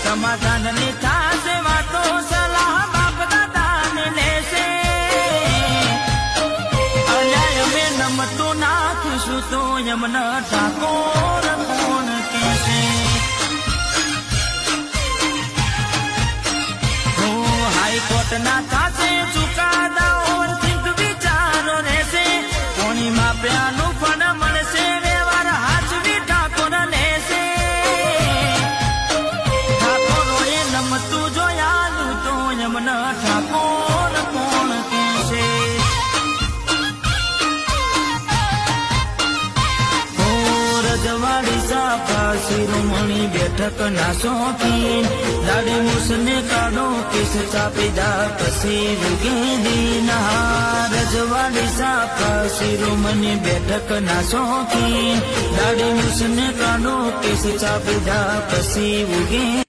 સમાધાનની થાશે વાતો સલાહ બાપ દાદાને લેશે અન્યાય અમે નમતું નાખીશું તો યમન ઠાકોર કોણ કહેશે હાઈકોર્ટના થાશે ચુકાદાઓ થીંક વિચારો રહેશે કોની માપ્યાનું ફળ મળશે વ્યવહાર હાચવી ઠાકોર લેશે ઠાકોરોએ નમતું જોયાલું તો યમન ઠાકોર કોણ કહેશે રજવાડી સાફા શિરોમણી બેઠક ના શોખીન દાડી મૂસને કાઢો કેસ ચાપી દા પછી રૂગે દીના રજવાડી સાફા શિરોમણી બેઠક ના શોખીન દાડી મૂસને કાઢો કેસ ચાપી દા પછી ઉગે